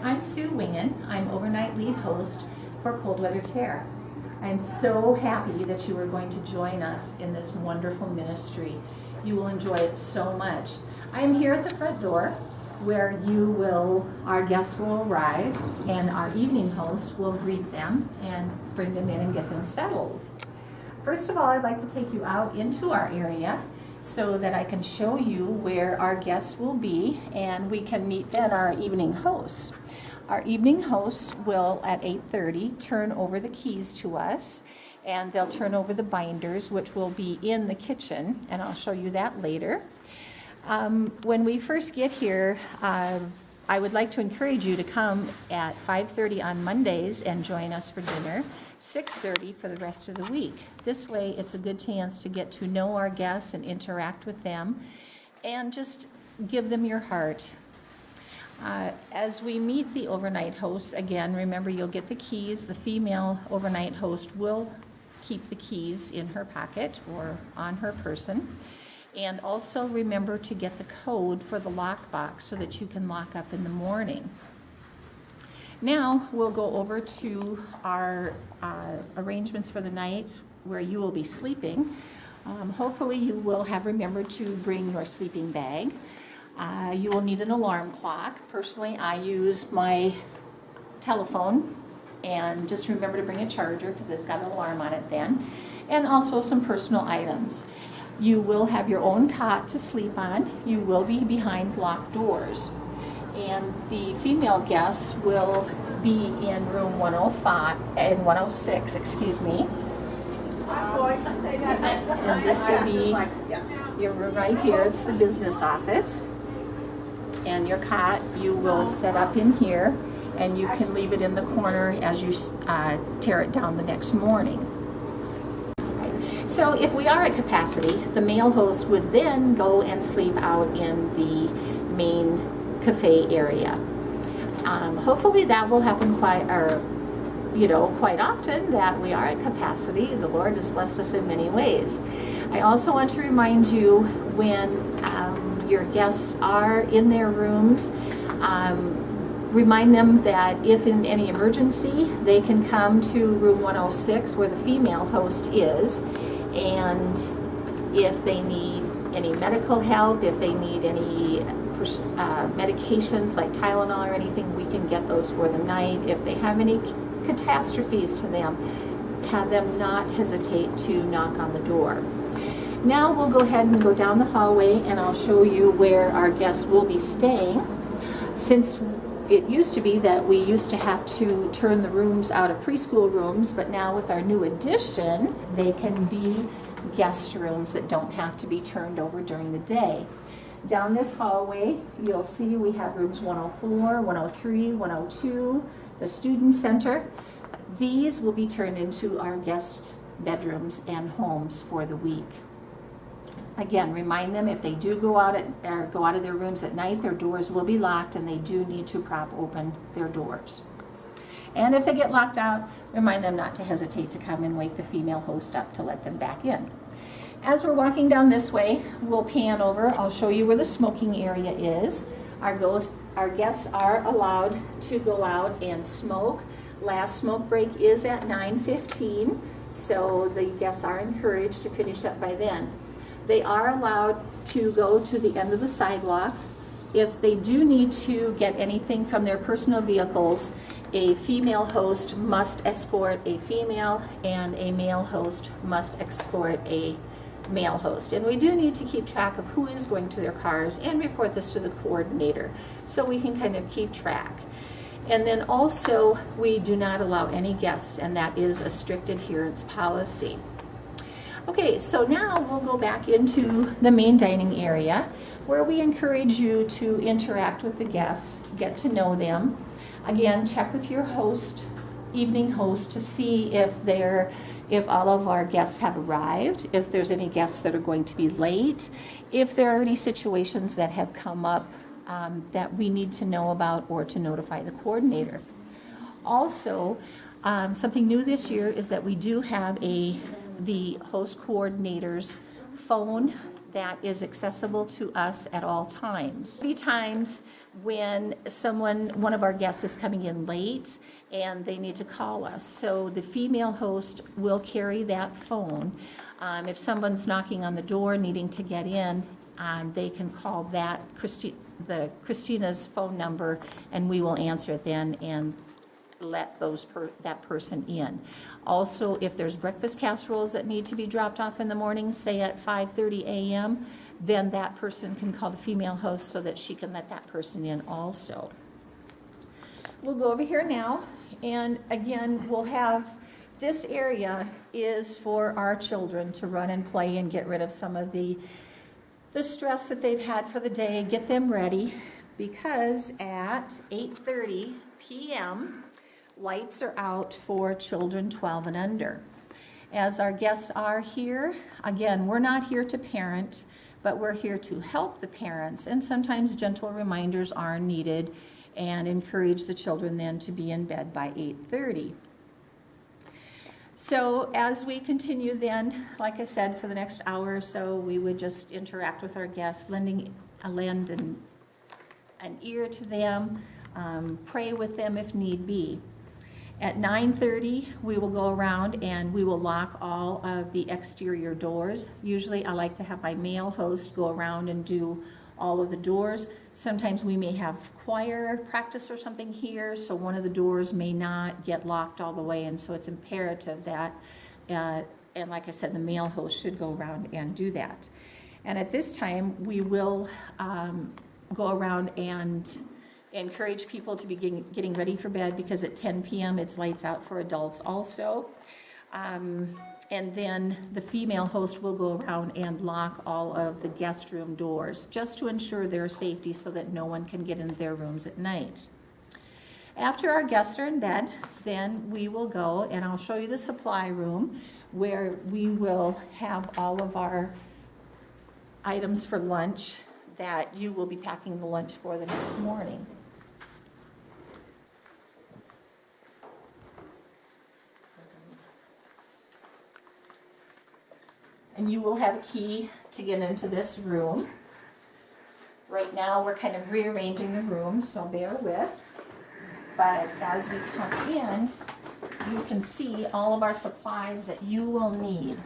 I'm Sue Wingen. I'm overnight lead host for Cold Weather Care. I'm so happy that you are going to join us in this wonderful ministry. You will enjoy it so much. I'm here at the front door where our guests will arrive and our evening host will greet them and bring them in and get them settled. First of all, I'd like to take you out into our area so that I can show you where our guests will be and we can meet then our evening hosts. Our evening hosts will, at 8:30, turn over the keys to us, and they'll turn over the binders, which will be in the kitchen, and I'll show you that later. When we first get here, I would like to encourage you to come at 5:30 on Mondays and join us for dinner, 6:30 for the rest of the week. This way, it's a good chance to get to know our guests and interact with them, and just give them your heart. As we meet the overnight hosts, again, remember you'll get the keys. The female overnight host will keep the keys in her pocket or on her person. And also remember to get the code for the lockbox so that you can lock up in the morning. Now we'll go over to our arrangements for the nights where you will be sleeping. Hopefully you will have remembered to bring your sleeping bag. You will need an alarm clock. Personally, I use my telephone, and just remember to bring a charger because it's got an alarm on it then, and also some personal items. You will have your own cot to sleep on. You will be behind locked doors. And the female guests will be in room 105 and 106, excuse me. And this will be your room right here. It's the business office. And your cot you will set up in here, and you can leave it in the corner as you tear it down the next morning. So if we are at capacity, the male host would then go and sleep out in the main cafe area. Hopefully that will happen quite often, that we are at capacity. The Lord has blessed us in many ways. I also want to remind you, when your guests are in their rooms, remind them that if in any emergency, they can come to room 106 where the female host is, and if they need any medical help, if they need any medications like Tylenol or anything, we can get those for the night. If they have any catastrophes to them, have them not hesitate to knock on the door. Now we'll go ahead and go down the hallway, and I'll show you where our guests will be staying. Since it used to be that we used to have to turn the rooms out of preschool rooms, but now with our new addition, they can be guest rooms that don't have to be turned over during the day. Down this hallway, you'll see we have rooms 104, 103, 102, the student center. These will be turned into our guests' bedrooms and homes for the week. Again, remind them if they do go out of their rooms at night, their doors will be locked, and they do need to prop open their doors. And if they get locked out, remind them not to hesitate to come and wake the female host up to let them back in. As we're walking down this way, we'll pan over. I'll show you where the smoking area is. Our guests are allowed to go out and smoke. Last smoke break is at 9:15, so the guests are encouraged to finish up by then. They are allowed to go to the end of the sidewalk. If they do need to get anything from their personal vehicles, a female host must escort a female, and a male host must escort a male host. And we do need to keep track of who is going to their cars and report this to the coordinator so we can kind of keep track. And then also, we do not allow any guests, and that is a strict adherence policy. Okay, so now we'll go back into the main dining area where we encourage you to interact with the guests, get to know them. Again, check with your host, evening host, to see if all of our guests have arrived, if there's any guests that are going to be late, if there are any situations that have come up that we need to know about or to notify the coordinator. Also, something new this year is that we do have the host coordinator's phone that is accessible to us at all times. Many times when one of our guests is coming in late and they need to call us, so the female host will carry that phone. If someone's knocking on the door needing to get in, they can call Christina's phone number, and we will answer it then and let that person in. Also, if there's breakfast casseroles that need to be dropped off in the morning, say at 5:30 a.m., then that person can call the female host so that she can let that person in also. We'll go over here now, and again, we'll have, this area is for our children to run and play and get rid of some of the stress that they've had for the day, get them ready, because at 8:30 p.m., lights are out for children 12 and under. As our guests are here, again, we're not here to parent, but we're here to help the parents, and sometimes gentle reminders are needed, and encourage the children then to be in bed by 8:30. So as we continue then, like I said, for the next hour or so, we would just interact with our guests, lend an ear to them, pray with them if need be. At 9:30, we will go around and we will lock all of the exterior doors. Usually I like to have my male host go around and do all of the doors. Sometimes we may have choir practice or something here, so one of the doors may not get locked all the way, and so it's imperative that, and like I said, the male host should go around and do that. And at this time, we will go around and encourage people to be getting ready for bed, because at 10 p.m. it's lights out for adults also. And then the female host will go around and lock all of the guest room doors, just to ensure their safety so that no one can get into their rooms at night. After our guests are in bed, then we will go, and I'll show you the supply room, where we will have all of our items for lunch that you will be packing the lunch for the next morning. And you will have a key to get into this room. Right now, we're kind of rearranging the room, so bear with. But as we come in, you can see all of our supplies that you will need.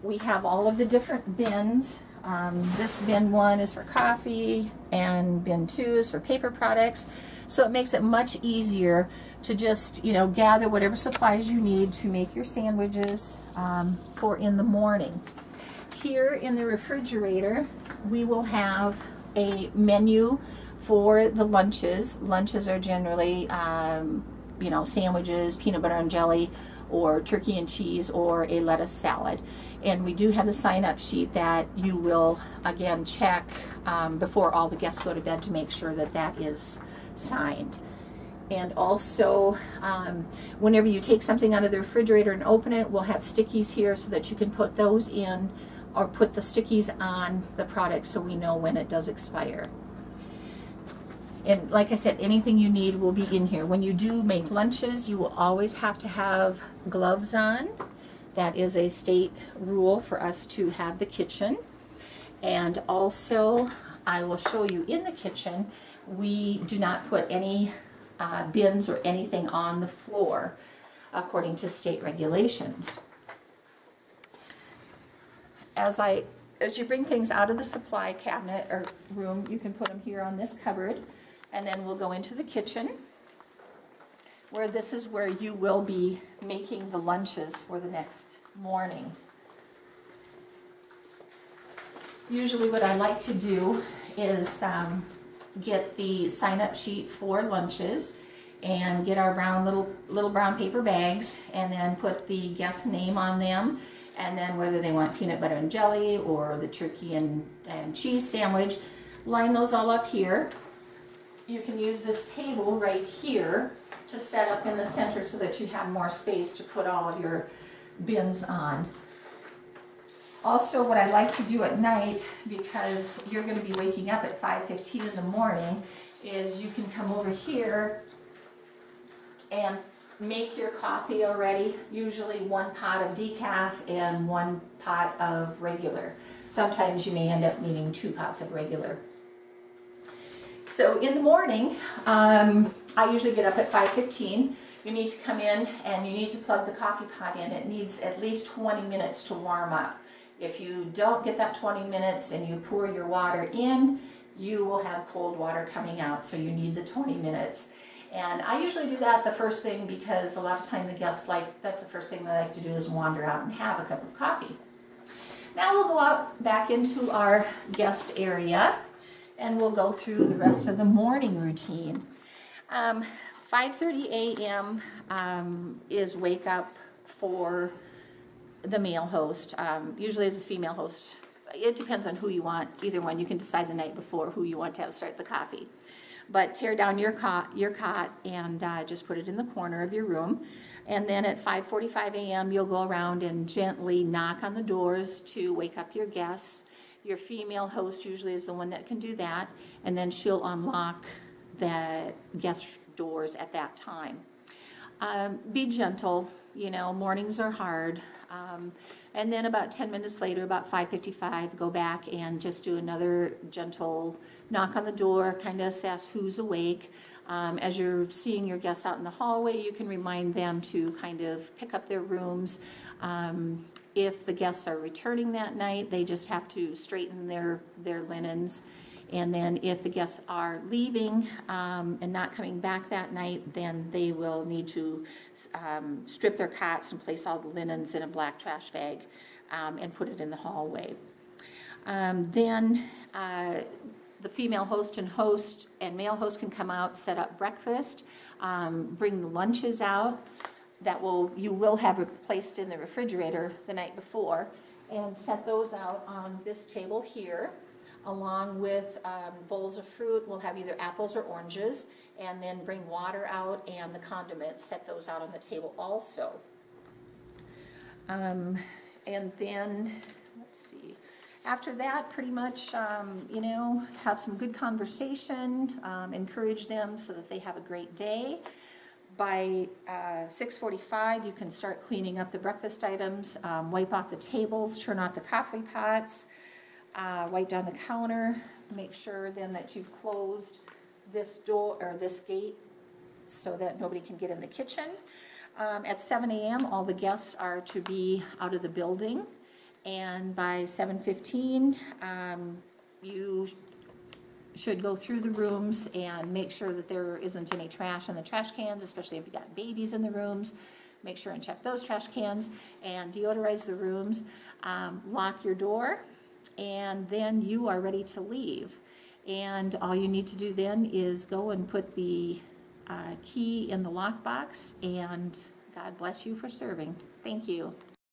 We have all of the different bins. This bin 1 is for coffee, and bin 2 is for paper products. So it makes it much easier to just, gather whatever supplies you need to make your sandwiches for in the morning. Here in the refrigerator, we will have a menu for the lunches. Lunches are generally, sandwiches, peanut butter and jelly, or turkey and cheese, or a lettuce salad. And we do have the sign-up sheet that you will, again, check before all the guests go to bed to make sure that that is signed. And also, whenever you take something out of the refrigerator and open it, we'll have stickies here so that you can put those in, or put the stickies on the product so we know when it does expire. And like I said, anything you need will be in here. When you do make lunches, you will always have to have gloves on. That is a state rule for us to have the kitchen. And also, I will show you in the kitchen, we do not put any bins or anything on the floor according to state regulations. As you bring things out of the supply cabinet or room, you can put them here on this cupboard, and then we'll go into the kitchen, where this is where you will be making the lunches for the next morning. Usually what I like to do is get the sign-up sheet for lunches and get our little brown paper bags, and then put the guest name on them, and then whether they want peanut butter and jelly or the turkey and cheese sandwich, line those all up here. You can use this table right here to set up in the center so that you have more space to put all of your bins on. Also, what I like to do at night, because you're going to be waking up at 5:15 in the morning, is you can come over here and make your coffee already, usually 1 pot of decaf and 1 pot of regular. Sometimes you may end up needing 2 pots of regular. So in the morning, I usually get up at 5:15. You need to come in and you need to plug the coffee pot in. It needs at least 20 minutes to warm up. If you don't get that 20 minutes and you pour your water in, you will have cold water coming out, so you need the 20 minutes. And I usually do that the first thing because a lot of time the guests that's the first thing they like to do is wander out and have a cup of coffee. Now we'll go out back into our guest area and we'll go through the rest of the morning routine. 5:30 a.m. Is wake up for the male host. Usually it's a female host. It depends on who you want. Either one, you can decide the night before who you want to have start the coffee. But tear down your cot and just put it in the corner of your room. And then at 5:45 a.m. you'll go around and gently knock on the doors to wake up your guests. Your female host usually is the one that can do that, and then she'll unlock the guest doors at that time. Be gentle, mornings are hard. And then about 10 minutes later, about 5:55, go back and just do another gentle knock on the door, kind of assess who's awake. As you're seeing your guests out in the hallway, you can remind them to kind of pick up their rooms. If the guests are returning that night, they just have to straighten their linens. And then if the guests are leaving and not coming back that night, then they will need to strip their cots and place all the linens in a black trash bag and put it in the hallway. Then the female host and male host can come out, set up breakfast, bring the lunches out. You will have it placed in the refrigerator the night before, and set those out on this table here, along with bowls of fruit. We'll have either apples or oranges, and then bring water out and the condiments, set those out on the table also. And then, let's see, after that, pretty much, have some good conversation, encourage them so that they have a great day. By 6:45, you can start cleaning up the breakfast items, wipe off the tables, turn off the coffee pots, wipe down the counter, make sure then that you've closed this door or this gate so that nobody can get in the kitchen. At 7 a.m., all the guests are to be out of the building, and by 7:15, you should go through the rooms and make sure that there isn't any trash in the trash cans, especially if you've got babies in the rooms. Make sure and check those trash cans and deodorize the rooms. Lock your door, and then you are ready to leave. And all you need to do then is go and put the key in the lockbox, and God bless you for serving. Thank you.